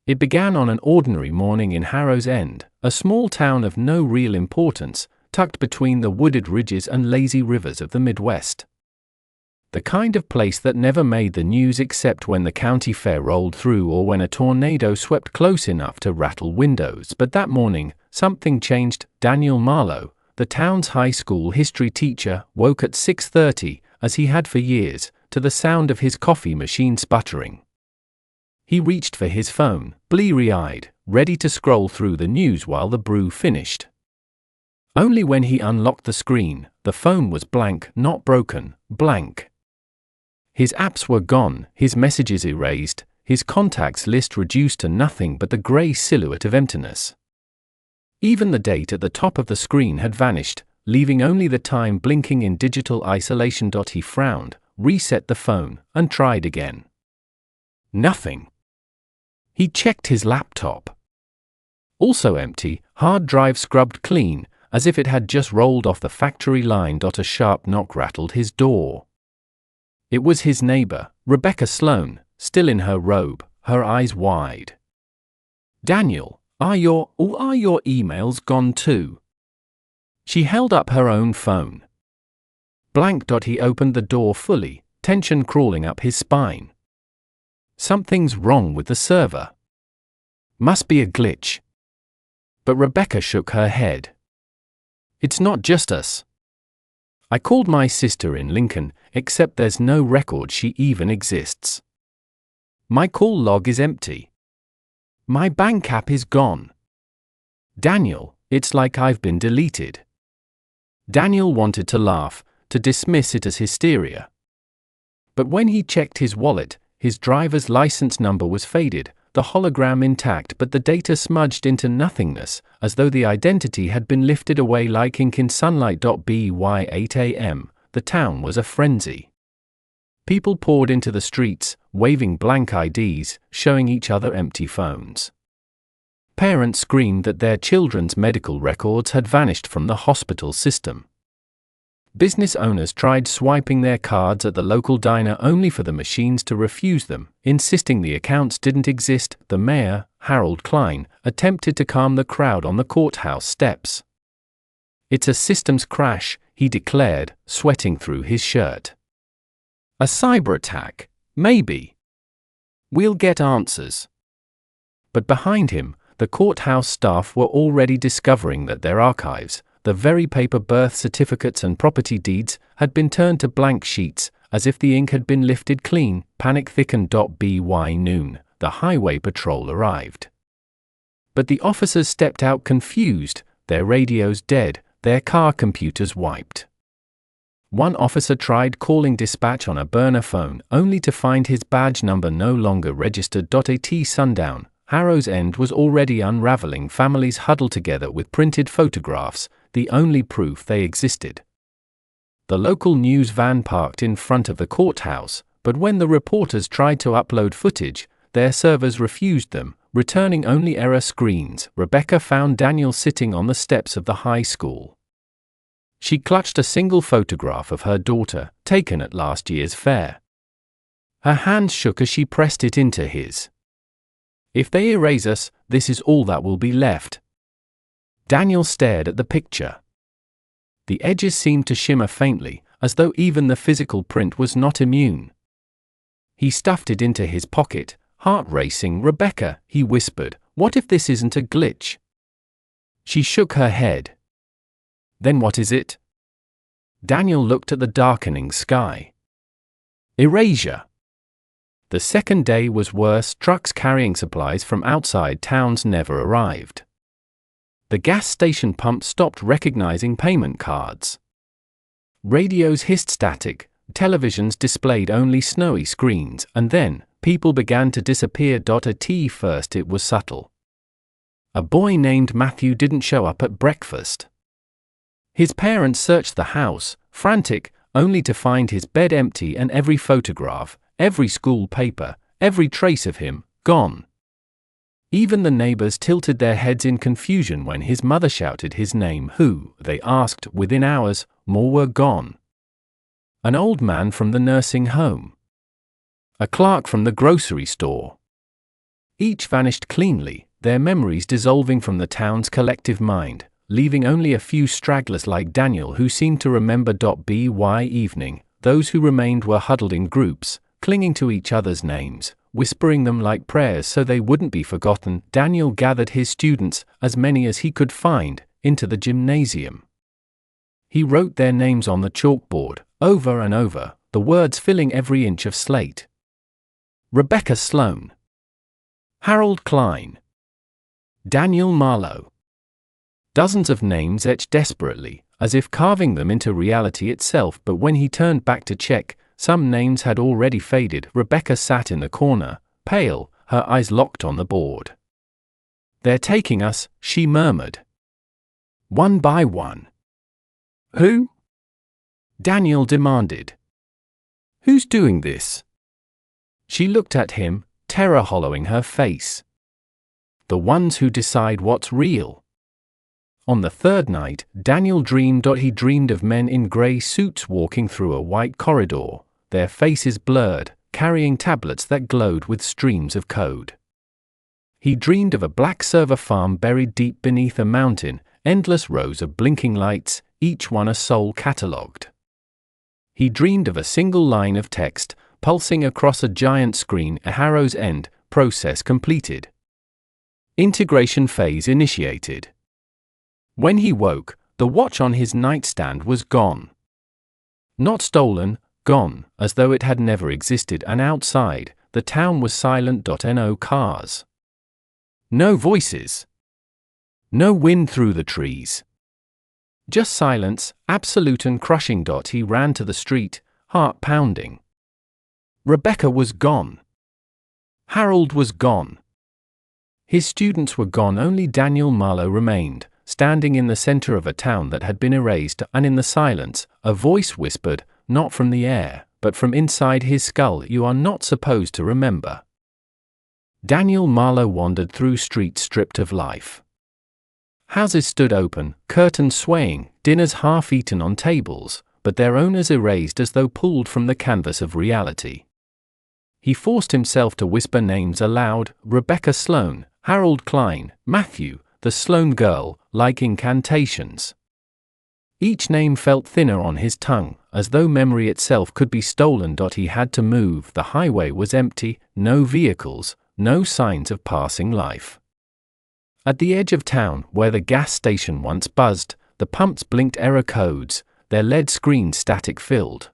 It began on an ordinary morning in Harrow's End, a small town of no real importance, tucked between the wooded ridges and lazy rivers of the Midwest. The kind of place that never made the news except when the county fair rolled through or when a tornado swept close enough to rattle windows. But that morning, something changed. Daniel Marlowe, the town's high school history teacher, woke at 6:30, as he had for years, to the sound of his coffee machine sputtering. He reached for his phone, bleary-eyed, ready to scroll through the news while the brew finished. Only when he unlocked the screen, the phone was blank, not broken, blank. His apps were gone, his messages erased, his contacts list reduced to nothing but the grey silhouette of emptiness. Even the date at the top of the screen had vanished, leaving only the time blinking in digital isolation. He frowned, reset the phone, and tried again. Nothing. He checked his laptop. Also empty, hard drive scrubbed clean, as if it had just rolled off the factory line. A sharp knock rattled his door. It was his neighbor, Rebecca Sloane, still in her robe, her eyes wide. "Daniel, are your emails gone too?" She held up her own phone. Blank. He opened the door fully, tension crawling up his spine. Something's wrong with the server. Must be a glitch. But Rebecca shook her head. It's not just us. I called my sister in Lincoln, except there's no record she even exists. My call log is empty. My bank app is gone. Daniel, it's like I've been deleted. Daniel wanted to laugh, to dismiss it as hysteria. But when he checked his wallet, his driver's license number was faded, the hologram intact but the data smudged into nothingness, as though the identity had been lifted away like ink in sunlight. By 8 a.m., the town was a frenzy. People poured into the streets, waving blank IDs, showing each other empty phones. Parents screamed that their children's medical records had vanished from the hospital system. Business owners tried swiping their cards at the local diner only for the machines to refuse them, insisting the accounts didn't exist. The mayor, Harold Klein, attempted to calm the crowd on the courthouse steps. "It's a systems crash," he declared, sweating through his shirt. "A cyber attack, maybe. We'll get answers." But behind him, the courthouse staff were already discovering that their archives, the very paper birth certificates and property deeds, had been turned to blank sheets, as if the ink had been lifted clean. Panic thickened. By noon, the highway patrol arrived. But the officers stepped out confused, their radios dead, their car computers wiped. One officer tried calling dispatch on a burner phone, only to find his badge number no longer registered. At sundown, Harrow's End was already unraveling. Families huddled together with printed photographs, the only proof they existed. The local news van parked in front of the courthouse, but when the reporters tried to upload footage, their servers refused them, returning only error screens. Rebecca found Daniel sitting on the steps of the high school. She clutched a single photograph of her daughter, taken at last year's fair. Her hand shook as she pressed it into his. "If they erase us, this is all that will be left." Daniel stared at the picture. The edges seemed to shimmer faintly, as though even the physical print was not immune. He stuffed it into his pocket, heart racing. "Rebecca," he whispered, "what if this isn't a glitch?" She shook her head. "Then what is it?" Daniel looked at the darkening sky. Erasure. The second day was worse. Trucks carrying supplies from outside towns never arrived. The gas station pump stopped recognizing payment cards. Radios hissed static, televisions displayed only snowy screens, and then, people began to disappear. At first it was subtle. A boy named Matthew didn't show up at breakfast. His parents searched the house, frantic, only to find his bed empty and every photograph, every school paper, every trace of him, gone. Even the neighbors tilted their heads in confusion when his mother shouted his name. "Who?" they asked. Within hours, more were gone. An old man from the nursing home. A clerk from the grocery store. Each vanished cleanly, their memories dissolving from the town's collective mind, leaving only a few stragglers like Daniel who seemed to remember. By evening, those who remained were huddled in groups, clinging to each other's names, whispering them like prayers so they wouldn't be forgotten. Daniel gathered his students, as many as he could find, into the gymnasium. He wrote their names on the chalkboard, over and over, the words filling every inch of slate. Rebecca Sloane, Harold Klein, Daniel Marlowe. Dozens of names etched desperately, as if carving them into reality itself, but when he turned back to check, some names had already faded. Rebecca sat in the corner, pale, her eyes locked on the board. "They're taking us," she murmured. "One by one." "Who?" Daniel demanded. "Who's doing this?" She looked at him, terror hollowing her face. "The ones who decide what's real." On the third night, Daniel dreamed. He dreamed of men in grey suits walking through a white corridor, their faces blurred, carrying tablets that glowed with streams of code. He dreamed of a black server farm buried deep beneath a mountain, endless rows of blinking lights, each one a soul catalogued. He dreamed of a single line of text, pulsing across a giant screen. A Harrow's End, process completed. Integration phase initiated. When he woke, the watch on his nightstand was gone. Not stolen, gone, as though it had never existed, and outside, the town was silent. No cars. No voices. No wind through the trees. Just silence, absolute and crushing. He ran to the street, heart pounding. Rebecca was gone. Harold was gone. His students were gone. Only Daniel Marlowe remained, standing in the center of a town that had been erased, and in the silence, a voice whispered, not from the air, but from inside his skull, "You are not supposed to remember." Daniel Marlowe wandered through streets stripped of life. Houses stood open, curtains swaying, dinners half-eaten on tables, but their owners erased as though pulled from the canvas of reality. He forced himself to whisper names aloud: Rebecca Sloane, Harold Klein, Matthew, the Sloane girl, like incantations. Each name felt thinner on his tongue, as though memory itself could be stolen. He had to move. The highway was empty, no vehicles, no signs of passing life. At the edge of town, where the gas station once buzzed, the pumps blinked error codes, their LED screens static-filled.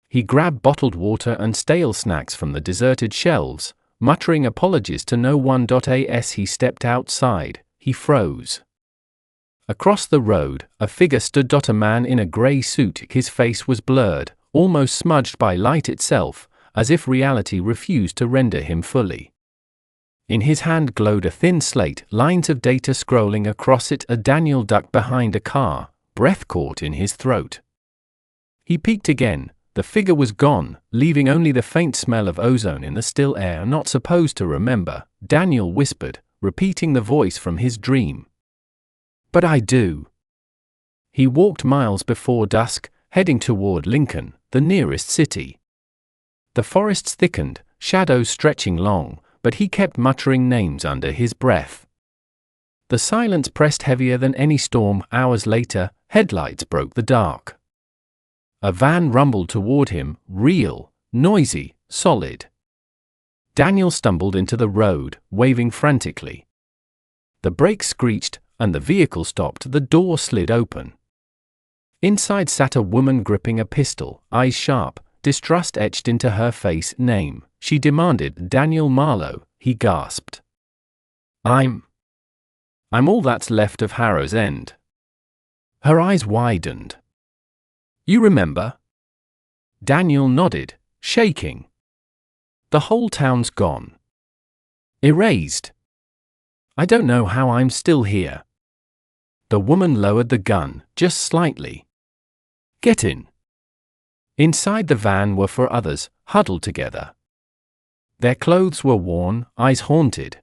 He grabbed bottled water and stale snacks from the deserted shelves, muttering apologies to no one. As he stepped outside, he froze. Across the road, a figure stood. A man in a grey suit. His face was blurred, almost smudged by light itself, as if reality refused to render him fully. In his hand glowed a thin slate, lines of data scrolling across it. Daniel ducked behind a car, breath caught in his throat. He peeked again. The figure was gone, leaving only the faint smell of ozone in the still air. "Not supposed to remember," Daniel whispered, repeating the voice from his dream. "But I do." He walked miles before dusk, heading toward Lincoln, the nearest city. The forests thickened, shadows stretching long, but he kept muttering names under his breath. The silence pressed heavier than any storm. Hours later, headlights broke the dark. A van rumbled toward him, real, noisy, solid. Daniel stumbled into the road, waving frantically. The brakes screeched, and the vehicle stopped. The door slid open. Inside sat a woman gripping a pistol, eyes sharp, distrust etched into her face. "Name," she demanded. "Daniel Marlowe," he gasped. I'm all that's left of Harrow's End." Her eyes widened. "You remember?" Daniel nodded, shaking. "The whole town's gone. Erased. I don't know how I'm still here." The woman lowered the gun, just slightly. "Get in." Inside the van were four others, huddled together. Their clothes were worn, eyes haunted.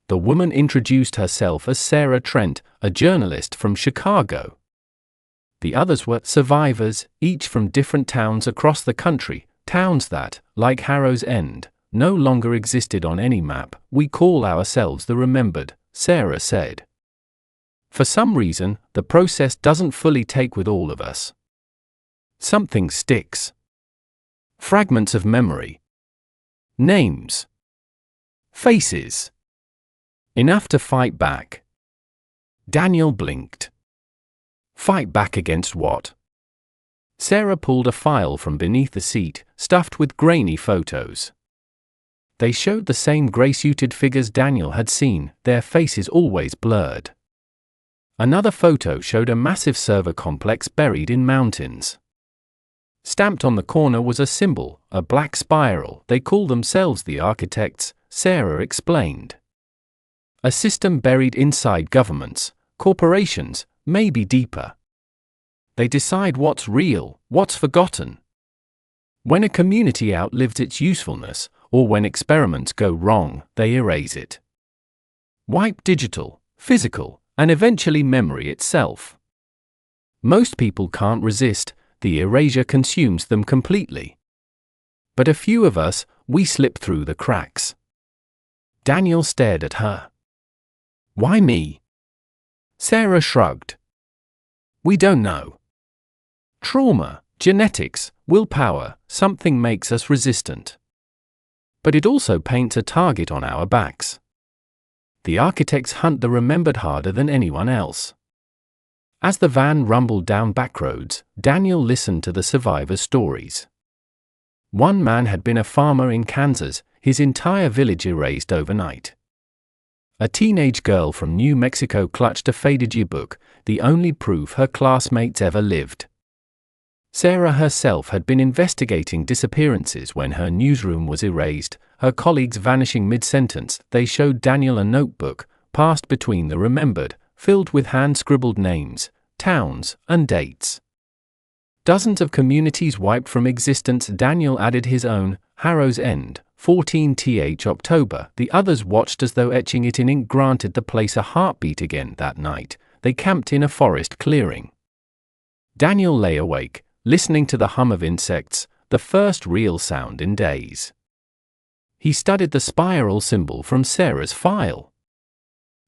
The woman introduced herself as Sarah Trent, a journalist from Chicago. The others were survivors, each from different towns across the country, towns that, like Harrow's End, no longer existed on any map. We call ourselves the Remembered, Sarah said. For some reason, the process doesn't fully take with all of us. Something sticks. Fragments of memory. Names. Faces. Enough to fight back. Daniel blinked. Fight back against what? Sarah pulled a file from beneath the seat, stuffed with grainy photos. They showed the same gray-suited figures Daniel had seen, their faces always blurred. Another photo showed a massive server complex buried in mountains. Stamped on the corner was a symbol, a black spiral. They call themselves the architects, Sarah explained. A system buried inside governments, corporations, maybe deeper. They decide what's real, what's forgotten. When a community outlives its usefulness, or when experiments go wrong, they erase it. Wipe digital, physical, and eventually memory itself. Most people can't resist, the erasure consumes them completely. But a few of us, we slip through the cracks. Daniel stared at her. Why me? Sarah shrugged. We don't know. Trauma, genetics, willpower, something makes us resistant. But it also paints a target on our backs. The architects hunt the remembered harder than anyone else. As the van rumbled down backroads, Daniel listened to the survivors' stories. One man had been a farmer in Kansas, his entire village erased overnight. A teenage girl from New Mexico clutched a faded yearbook, the only proof her classmates ever lived. Sarah herself had been investigating disappearances when her newsroom was erased, her colleagues vanishing mid-sentence. They showed Daniel a notebook, passed between the remembered, filled with hand-scribbled names, towns, and dates. Dozens of communities wiped from existence. Daniel added his own, Harrow's End, 14th October. The others watched as though etching it in ink granted the place a heartbeat again. That night, they camped in a forest clearing. Daniel lay awake, listening to the hum of insects, the first real sound in days. He studied the spiral symbol from Sarah's file.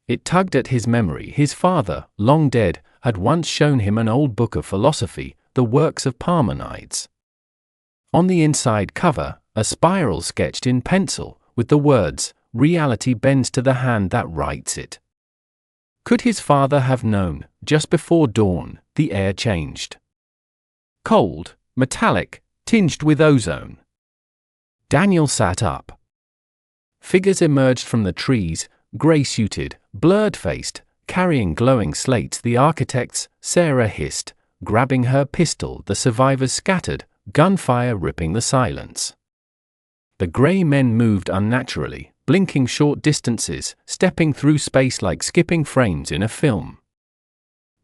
It tugged at his memory. His father, long dead, had once shown him an old book of philosophy, the works of Parmenides. On the inside cover, a spiral sketched in pencil, with the words, "Reality bends to the hand that writes it." Could his father have known? Just before dawn, the air changed. Cold, metallic, tinged with ozone. Daniel sat up. Figures emerged from the trees, grey-suited, blurred-faced, carrying glowing slates. The architects, Sarah hissed, grabbing her pistol. The survivors scattered, gunfire ripping the silence. The grey men moved unnaturally, blinking short distances, stepping through space like skipping frames in a film.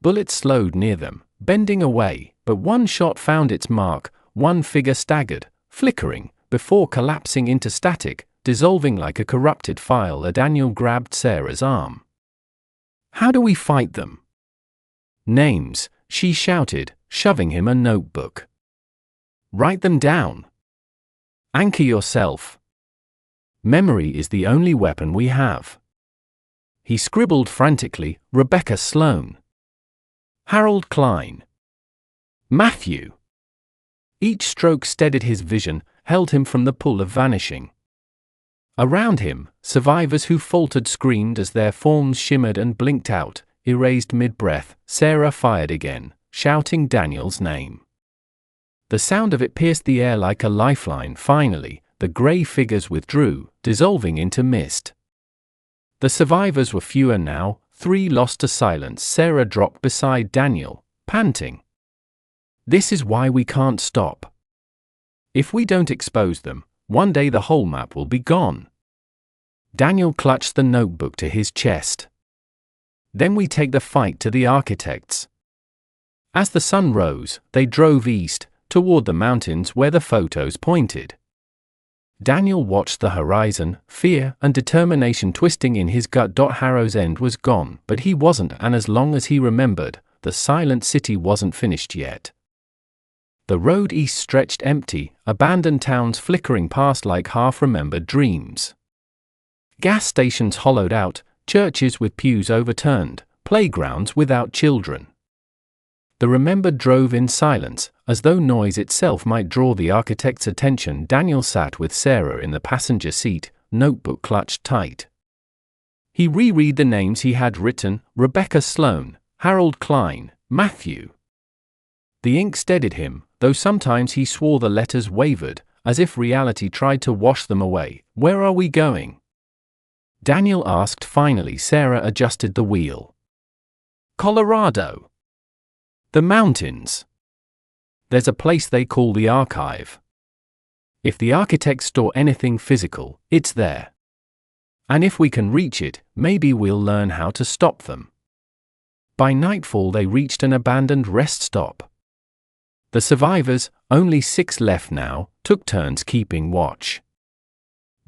Bullets slowed near them, bending away, but one shot found its mark. One figure staggered, flickering, before collapsing into static, dissolving like a corrupted file. Daniel grabbed Sarah's arm. How do we fight them? Names, she shouted, shoving him a notebook. Write them down. Anchor yourself. Memory is the only weapon we have. He scribbled frantically, Rebecca Sloan. Harold Klein. Matthew. Each stroke steadied his vision, held him from the pull of vanishing. Around him, survivors who faltered screamed as their forms shimmered and blinked out, erased mid-breath. Sarah fired again, shouting Daniel's name. The sound of it pierced the air like a lifeline. Finally, the grey figures withdrew, dissolving into mist. The survivors were fewer now, 3 lost to silence. Sarah dropped beside Daniel, panting. This is why we can't stop. If we don't expose them, one day the whole map will be gone. Daniel clutched the notebook to his chest. Then we take the fight to the architects. As the sun rose, they drove east, toward the mountains where the photos pointed. Daniel watched the horizon, fear and determination twisting in his gut. Harrow's End was gone, but he wasn't, and as long as he remembered, the silent city wasn't finished yet. The road east stretched empty, abandoned towns flickering past like half-remembered dreams. Gas stations hollowed out, churches with pews overturned, playgrounds without children. The remembered drove in silence, as though noise itself might draw the architect's attention. Daniel sat with Sarah in the passenger seat, notebook clutched tight. He reread the names he had written: Rebecca Sloan, Harold Klein, Matthew. The ink steadied him, though sometimes he swore the letters wavered, as if reality tried to wash them away. Where are we going? Daniel asked finally. Sarah adjusted the wheel. Colorado. The mountains. There's a place they call the archive. If the architects store anything physical, it's there. And if we can reach it, maybe we'll learn how to stop them. By nightfall they reached an abandoned rest stop. The survivors, only 6 left now, took turns keeping watch.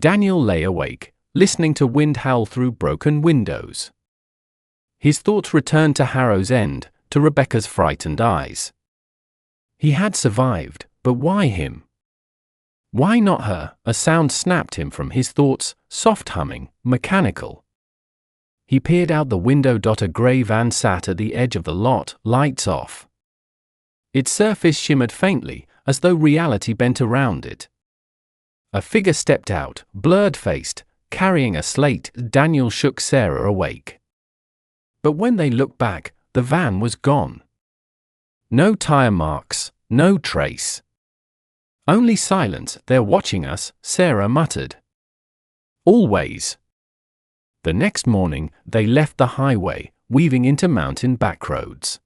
Daniel lay awake, listening to wind howl through broken windows. His thoughts returned to Harrow's End, to Rebecca's frightened eyes. He had survived, but why him? Why not her? A sound snapped him from his thoughts, soft humming, mechanical. He peered out the window. A grey van sat at the edge of the lot, lights off. Its surface shimmered faintly, as though reality bent around it. A figure stepped out, blurred-faced, carrying a slate. Daniel shook Sarah awake. But when they looked back, the van was gone. No tire marks, no trace. Only silence. They're watching us, Sarah muttered. Always. The next morning, they left the highway, weaving into mountain backroads.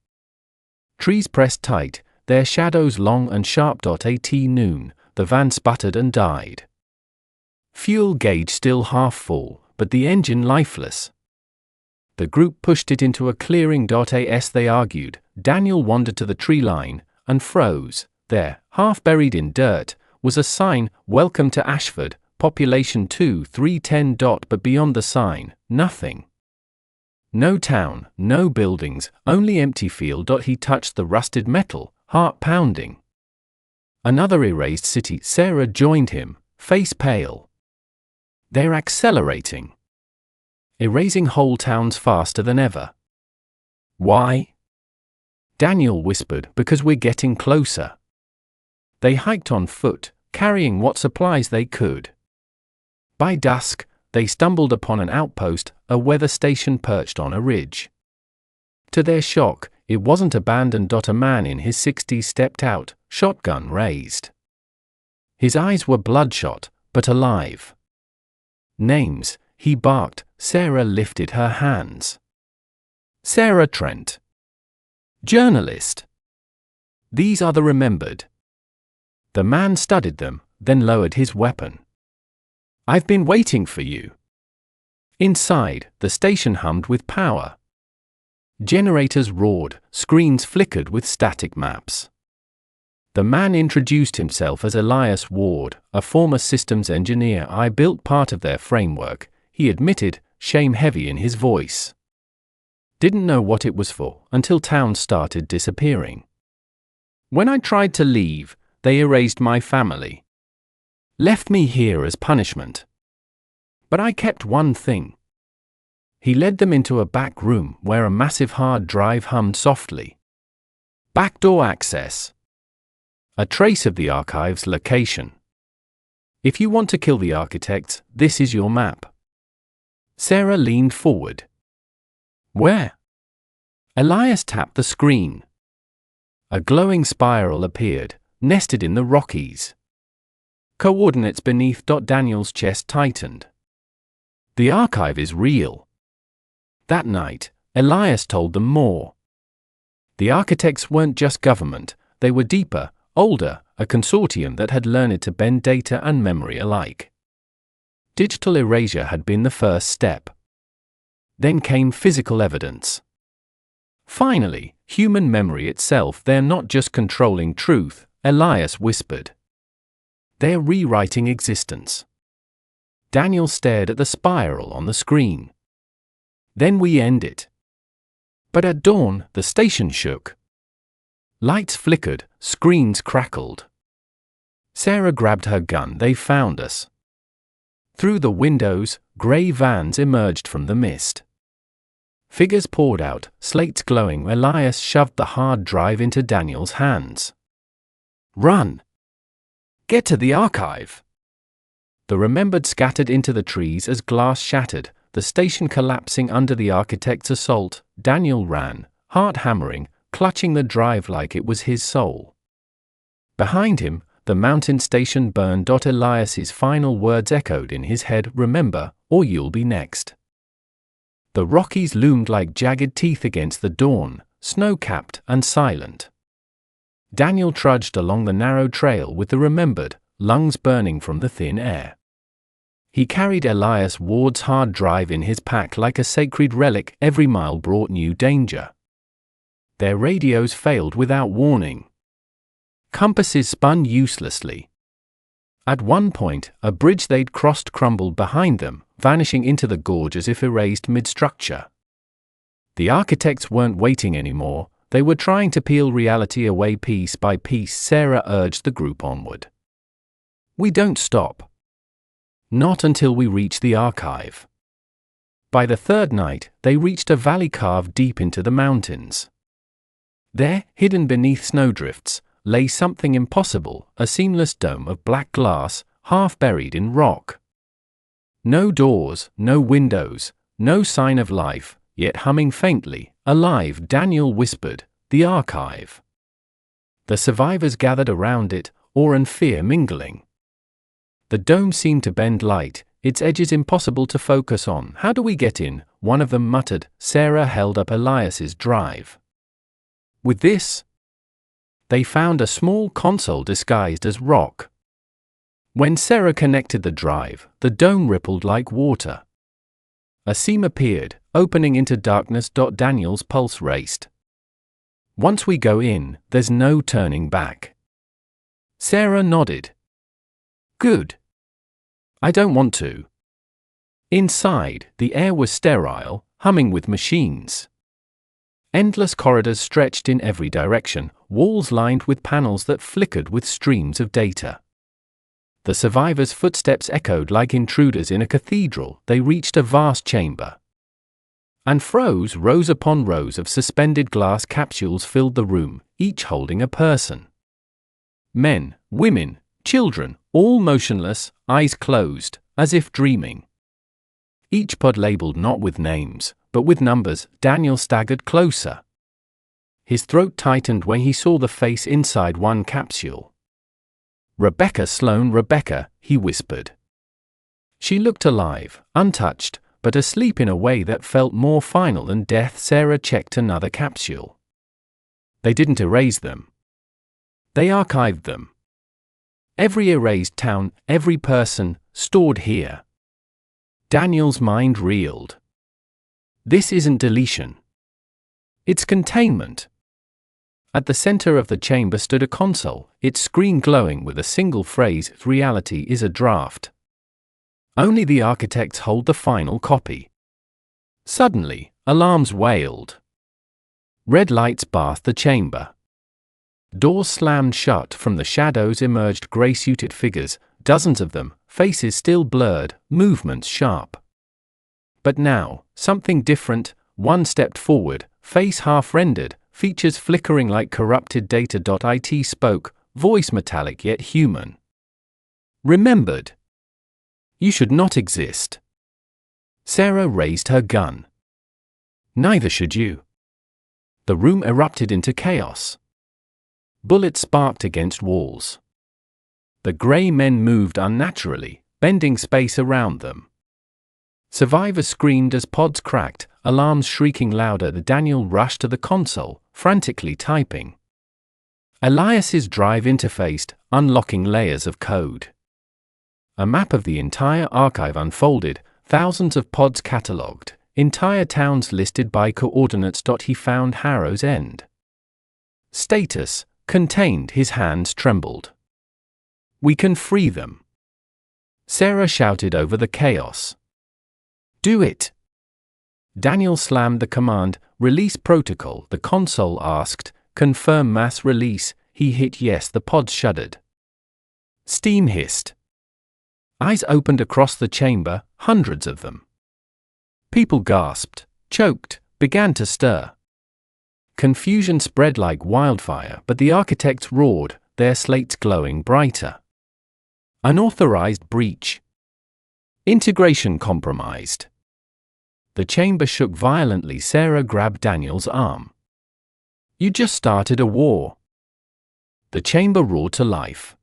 Trees pressed tight, their shadows long and sharp. At noon, the van sputtered and died. Fuel gauge still half full, but the engine lifeless. The group pushed it into a clearing. As they argued, Daniel wandered to the tree line, and froze. There, half buried in dirt, was a sign: Welcome to Ashford, population 2310. But beyond the sign, nothing. No town, no buildings, only empty field. He touched the rusted metal, heart pounding. Another erased city. Sarah joined him, face pale. They're accelerating. Erasing whole towns faster than ever. Why? Daniel whispered. Because we're getting closer. They hiked on foot, carrying what supplies they could. By dusk, they stumbled upon an outpost, a weather station perched on a ridge. To their shock, it wasn't abandoned. A man in his 60s stepped out, shotgun raised. His eyes were bloodshot, but alive. Names, he barked. Sarah lifted her hands. Sarah Trent. Journalist. These are the remembered. The man studied them, then lowered his weapon. I've been waiting for you. Inside, the station hummed with power. Generators roared, screens flickered with static maps. The man introduced himself as Elias Ward, a former systems engineer. I built part of their framework, he admitted, shame heavy in his voice. Didn't know what it was for until towns started disappearing. When I tried to leave, they erased my family. Left me here as punishment. But I kept one thing. He led them into a back room where a massive hard drive hummed softly. Backdoor access. A trace of the archive's location. If you want to kill the architects, this is your map. Sarah leaned forward. Where? Elias tapped the screen. A glowing spiral appeared, nested in the Rockies. Coordinates beneath. Daniel's chest tightened. The archive is real. That night, Elias told them more. The architects weren't just government, they were deeper, older, a consortium that had learned to bend data and memory alike. Digital erasure had been the first step. Then came physical evidence. Finally, human memory itself. They're not just controlling truth, Elias whispered. They're rewriting existence. Daniel stared at the spiral on the screen. Then we end it. But at dawn, the station shook. Lights flickered, screens crackled. Sarah grabbed her gun. They found us. Through the windows, grey vans emerged from the mist. Figures poured out, slates glowing. Elias shoved the hard drive into Daniel's hands. Run! Get to the archive! The remembered scattered into the trees as glass shattered, the station collapsing under the architect's assault. Daniel ran, heart hammering, clutching the drive like it was his soul. Behind him, the mountain station burned. Elias's final words echoed in his head, remember, or you'll be next. The Rockies loomed like jagged teeth against the dawn, snow-capped and silent. Daniel trudged along the narrow trail with the remembered, lungs burning from the thin air. He carried Elias Ward's hard drive in his pack like a sacred relic. Every mile brought new danger. Their radios failed without warning. Compasses spun uselessly. At one point, a bridge they'd crossed crumbled behind them, vanishing into the gorge as if erased mid-structure. The architects weren't waiting anymore, they were trying to peel reality away piece by piece. Sarah urged the group onward. We don't stop. Not until we reach the archive. By the third night, they reached a valley carved deep into the mountains. There, hidden beneath snowdrifts, lay something impossible, a seamless dome of black glass, half buried in rock. No doors, no windows, no sign of life, yet humming faintly, alive. Daniel whispered, the archive. The survivors gathered around it, awe and fear mingling. The dome seemed to bend light, its edges impossible to focus on. How do we get in? One of them muttered. Sarah held up Elias's drive. With this, they found a small console disguised as rock. When Sarah connected the drive, the dome rippled like water. A seam appeared, opening into darkness. Daniel's pulse raced. Once we go in, there's no turning back. Sarah nodded. Good. I don't want to. Inside, the air was sterile, humming with machines. Endless corridors stretched in every direction, walls lined with panels that flickered with streams of data. The survivors' footsteps echoed like intruders in a cathedral. They reached a vast chamber. And rows upon rows of suspended glass capsules filled the room, each holding a person. Men, women, children, all motionless, eyes closed, as if dreaming. Each pod labeled not with names, but with numbers. Daniel staggered closer. His throat tightened when he saw the face inside one capsule. Rebecca Sloan. Rebecca, he whispered. She looked alive, untouched, but asleep in a way that felt more final than death. Sarah checked another capsule. They didn't erase them. They archived them. Every erased town, every person, stored here. Daniel's mind reeled. This isn't deletion. It's containment. At the center of the chamber stood a console, its screen glowing with a single phrase, reality is a draft. Only the architects hold the final copy. Suddenly, alarms wailed. Red lights bathed the chamber. Doors slammed shut. From the shadows emerged gray-suited figures, dozens of them, faces still blurred, movements sharp. But now, something different. One stepped forward, face half-rendered, features flickering like corrupted data. It spoke, voice metallic yet human. Remembered. You should not exist. Sarah raised her gun. Neither should you. The room erupted into chaos. Bullets sparked against walls. The grey men moved unnaturally, bending space around them. Survivors screamed as pods cracked, alarms shrieking louder. Daniel rushed to the console, frantically typing. Elias's drive interfaced, unlocking layers of code. A map of the entire archive unfolded, thousands of pods catalogued, entire towns listed by coordinates. He found Harrow's End. Status, contained. His hands trembled. We can free them. Sarah shouted over the chaos. Do it. Daniel slammed the command, release protocol. The console asked, confirm mass release. he hit yes. The pods shuddered. Steam hissed. Eyes opened across the chamber, hundreds of them. People gasped, choked, began to stir. Confusion spread like wildfire, but the architects roared, their slates glowing brighter. Unauthorized breach. Integration compromised. The chamber shook violently. Sarah grabbed Daniel's arm. You just started a war. The chamber roared to life.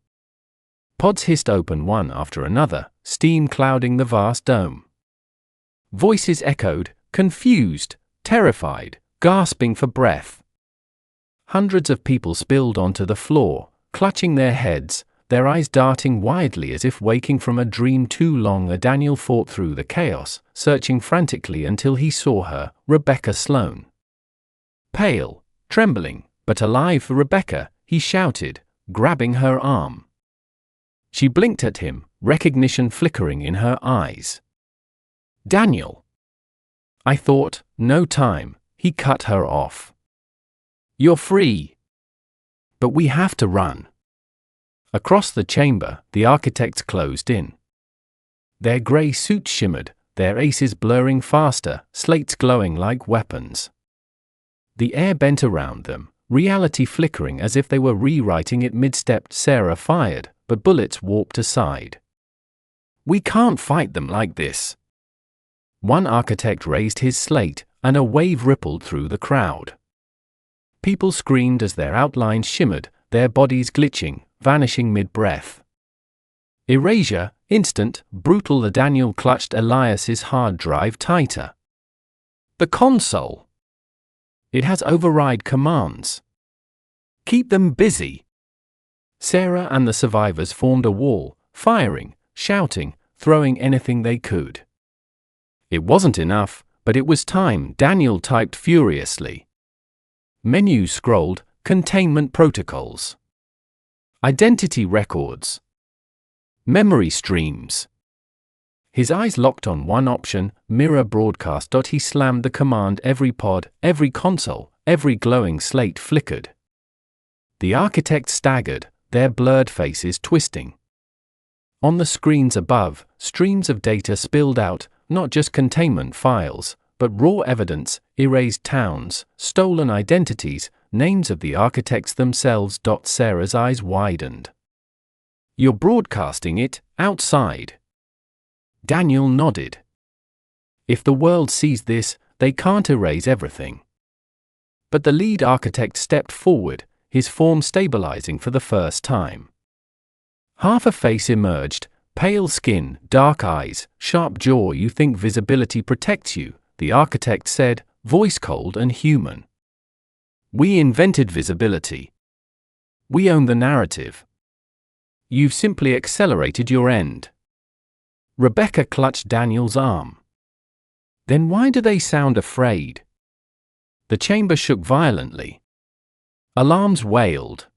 Pods hissed open one after another, steam clouding the vast dome. Voices echoed, confused, terrified, gasping for breath. Hundreds of people spilled onto the floor, clutching their heads, their eyes darting wildly as if waking from a dream too long. Daniel fought through the chaos, searching frantically until he saw her, Rebecca Sloane. Pale, trembling, but alive. Rebecca, he shouted, grabbing her arm. She blinked at him, recognition flickering in her eyes. Daniel. I thought, no time. He cut her off. You're free. But we have to run. Across the chamber, the architects closed in. Their grey suits shimmered, their aces blurring faster, slates glowing like weapons. The air bent around them, reality flickering as if they were rewriting it mid-step. Sarah fired, but bullets warped aside. We can't fight them like this. One architect raised his slate, and a wave rippled through the crowd. People screamed as their outlines shimmered, their bodies glitching, vanishing mid-breath. Erasure, instant, brutal. Daniel clutched Elias's hard drive tighter. The console. It has override commands. Keep them busy. Sarah and the survivors formed a wall, firing, shouting, throwing anything they could. It wasn't enough, but it was time. Daniel typed furiously. Menus scrolled, containment protocols. Identity records. Memory streams. His eyes locked on one option, mirror broadcast. He slammed the command. Every pod, every console, every glowing slate flickered. The architects staggered, their blurred faces twisting. On the screens above, streams of data spilled out, not just containment files, but raw evidence, erased towns, stolen identities, names of the architects themselves. Sarah's eyes widened. You're broadcasting it, outside. Daniel nodded. If the world sees this, they can't erase everything. But the lead architect stepped forward, his form stabilizing for the first time. Half a face emerged, pale skin, dark eyes, sharp jaw. You think visibility protects you, the architect said, voice cold and human. We invented visibility. We own the narrative. You've simply accelerated your end. Rebecca clutched Daniel's arm. Then why do they sound afraid? The chamber shook violently. Alarms wailed.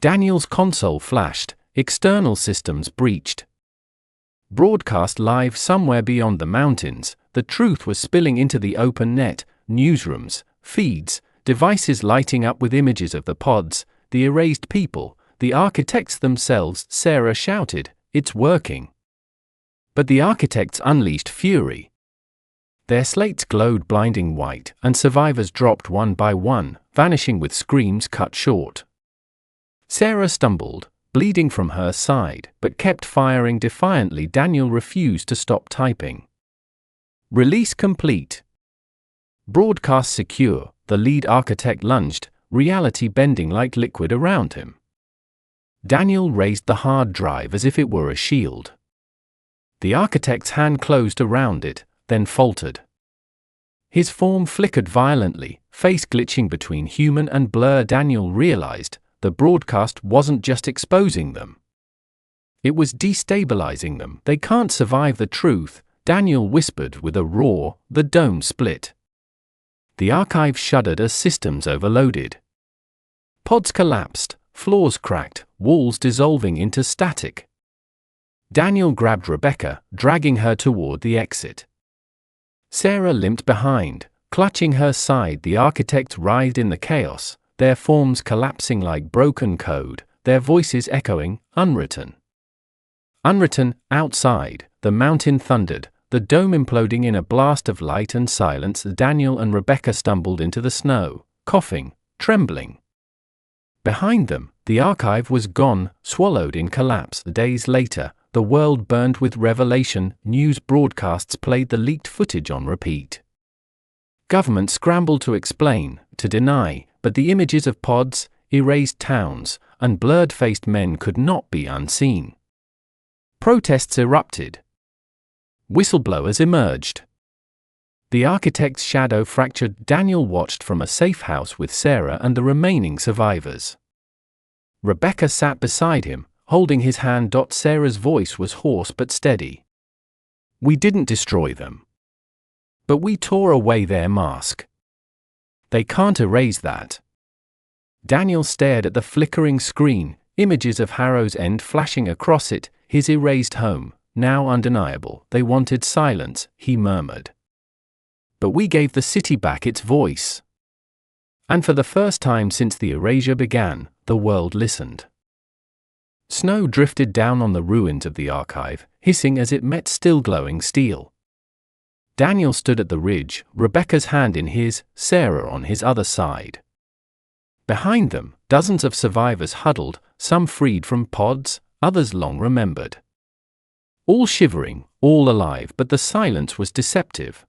Daniel's console flashed, external systems breached. Broadcast live somewhere beyond the mountains, the truth was spilling into the open net, newsrooms, feeds, devices lighting up with images of the pods, the erased people, the architects themselves. Sarah shouted, it's working. But the architects unleashed fury. Their slates glowed blinding white, and survivors dropped one by one, vanishing with screams cut short. Sarah stumbled, bleeding from her side, but kept firing defiantly. Daniel refused to stop typing. Release complete. Broadcast secure. The lead architect lunged, reality bending like liquid around him. Daniel raised the hard drive as if it were a shield. The architect's hand closed around it, then faltered. His form flickered violently, face glitching between human and blur. Daniel realized the broadcast wasn't just exposing them. It was destabilizing them. They can't survive the truth, Daniel whispered with a roar. The dome split. The archive shuddered as systems overloaded. Pods collapsed, floors cracked, walls dissolving into static. Daniel grabbed Rebecca, dragging her toward the exit. Sarah limped behind, clutching her side. The architects writhed in the chaos, their forms collapsing like broken code, their voices echoing, unwritten. Unwritten. Outside, the mountain thundered, the dome imploding in a blast of light and silence. Daniel and Rebecca stumbled into the snow, coughing, trembling. Behind them, the archive was gone, swallowed in collapse. Days later, the world burned with revelation. News broadcasts played the leaked footage on repeat. Government scrambled to explain, to deny, but the images of pods, erased towns, and blurred-faced men could not be unseen. Protests erupted. Whistleblowers emerged. The architect's shadow fractured. Daniel watched from a safe house with Sarah and the remaining survivors. Rebecca sat beside him, holding his hand. Sarah's voice was hoarse but steady. "We didn't destroy them. But we tore away their mask. They can't erase that." Daniel stared at the flickering screen, images of Harrow's End flashing across it, his erased home, now undeniable. "They wanted silence," he murmured. "But we gave the city back its voice." And for the first time since the erasure began, the world listened. Snow drifted down on the ruins of the archive, hissing as it met still glowing steel. Daniel stood at the ridge, Rebecca's hand in his, Sarah on his other side. Behind them, dozens of survivors huddled, some freed from pods, others long remembered. All shivering, all alive, but the silence was deceptive.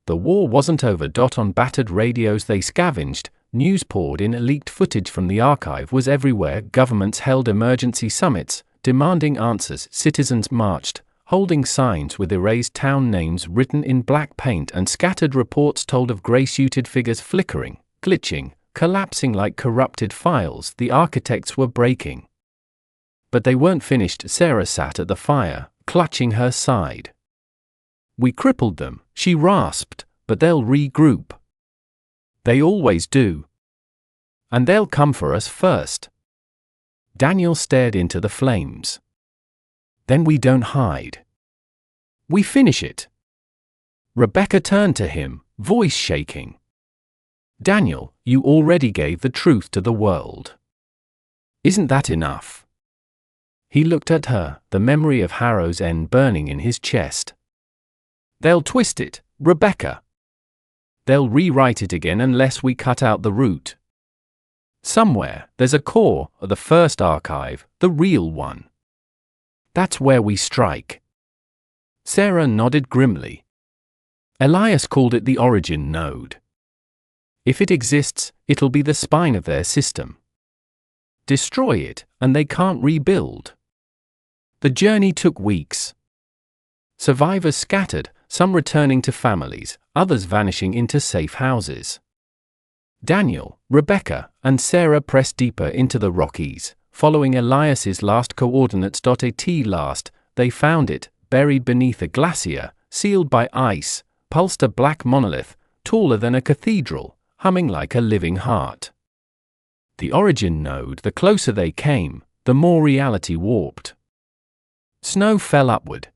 The war wasn't over. On battered radios they scavenged, news poured in. Leaked footage from the archive was everywhere. Governments held emergency summits, demanding answers. Citizens marched, holding signs with erased town names written in black paint, and scattered reports told of gray-suited figures flickering, glitching, collapsing like corrupted files. The architects were breaking. But they weren't finished. Sarah sat at the fire, clutching her side. "We crippled them," she rasped, "but they'll regroup. They always do. And they'll come for us first." Daniel stared into the flames. "Then we don't hide. We finish it." Rebecca turned to him, voice shaking. "Daniel, you already gave the truth to the world. Isn't that enough?" He looked at her, the memory of Harrow's End burning in his chest. "They'll twist it, Rebecca. They'll rewrite it again unless we cut out the root. Somewhere, there's a core of the first archive, the real one. That's where we strike." Sarah nodded grimly. Elias called it the origin node. "If it exists, it'll be the spine of their system. Destroy it, and they can't rebuild." The journey took weeks. Survivors scattered, some returning to families, others vanishing into safe houses. Daniel, Rebecca, and Sarah pressed deeper into the Rockies, following Elias's last coordinates. At last, they found it, buried beneath a glacier, sealed by ice, pulsed a black monolith, taller than a cathedral, humming like a living heart. The origin node. The closer they came, the more reality warped. Snow fell upward.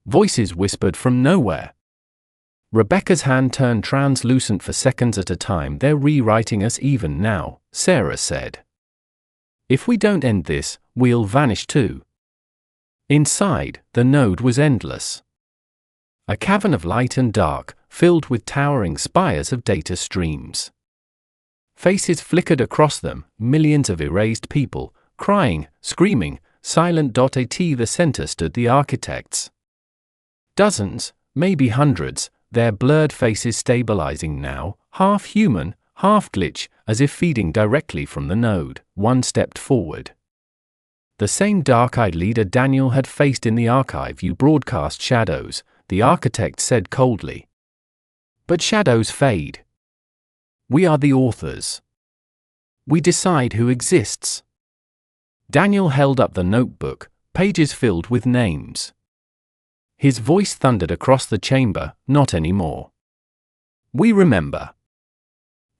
Voices whispered from nowhere. Rebecca's hand turned translucent for seconds at a time. "They're rewriting us even now," Sarah said. "If we don't end this, we'll vanish too." Inside, the node was endless. A cavern of light and dark, filled with towering spires of data streams. Faces flickered across them, millions of erased people, crying, screaming, silent. At the center stood the architects. Dozens, maybe hundreds, their blurred faces stabilizing now, half human, half glitch, as if feeding directly from the node. One stepped forward. The same dark-eyed leader Daniel had faced in the archive. "You broadcast shadows," the architect said coldly. "But shadows fade. We are the authors. We decide who exists." Daniel held up the notebook, pages filled with names. His voice thundered across the chamber. "Not anymore. We remember."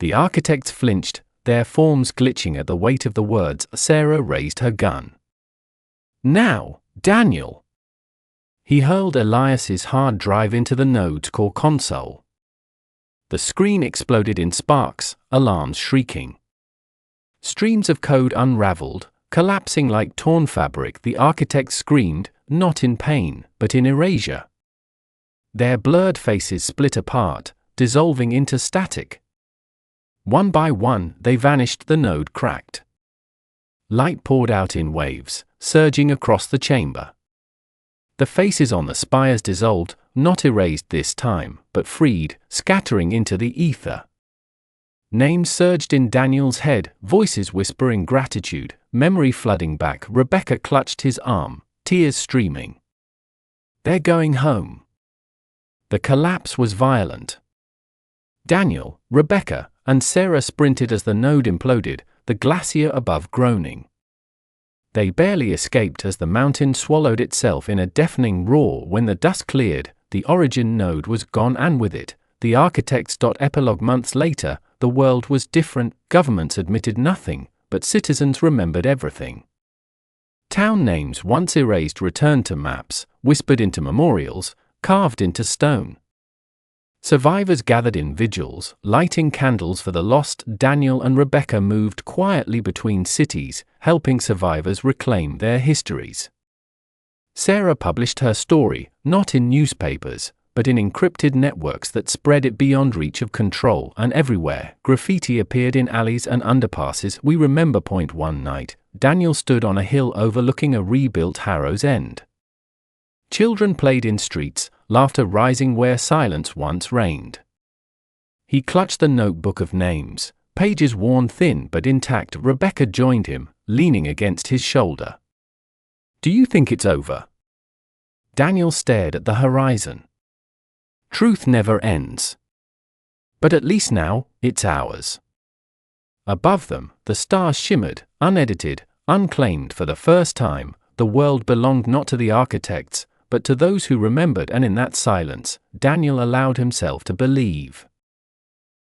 The architects flinched, their forms glitching at the weight of the words. Sarah raised her gun. "Now, Daniel!" He hurled Elias's hard drive into the node's core console. The screen exploded in sparks, alarms shrieking. Streams of code unraveled, collapsing like torn fabric. The architects screamed, not in pain, but in erasure. Their blurred faces split apart, dissolving into static. One by one, they vanished. The node cracked. Light poured out in waves, surging across the chamber. The faces on the spires dissolved, not erased this time, but freed, scattering into the ether. Names surged in Daniel's head, voices whispering gratitude, memory flooding back. Rebecca clutched his arm, tears streaming. They're going home. The collapse was violent. Daniel, Rebecca, and Sarah sprinted as the node imploded, the glacier above groaning. They barely escaped as the mountain swallowed itself in a deafening roar. When the dust cleared, the origin node was gone, and with it, the architects. Epilogue. Months later, the world was different. Governments admitted nothing, but citizens remembered everything. Town names once erased returned to maps, whispered into memorials, carved into stone. Survivors gathered in vigils, lighting candles for the lost. Daniel and Rebecca moved quietly between cities, helping survivors reclaim their histories. Sarah published her story, not in newspapers, but in encrypted networks that spread it beyond reach of control, and everywhere, graffiti appeared in alleys and underpasses. We remember. One night, Daniel stood on a hill overlooking a rebuilt Harrow's End. Children played in streets, laughter rising where silence once reigned. He clutched the notebook of names, pages worn thin but intact. Rebecca joined him, leaning against his shoulder. Do you think it's over? Daniel stared at the horizon. Truth never ends. But at least now, it's ours. Above them, the stars shimmered, unedited, unclaimed. For the first time, the world belonged not to the architects, but to those who remembered, and in that silence, Daniel allowed himself to believe.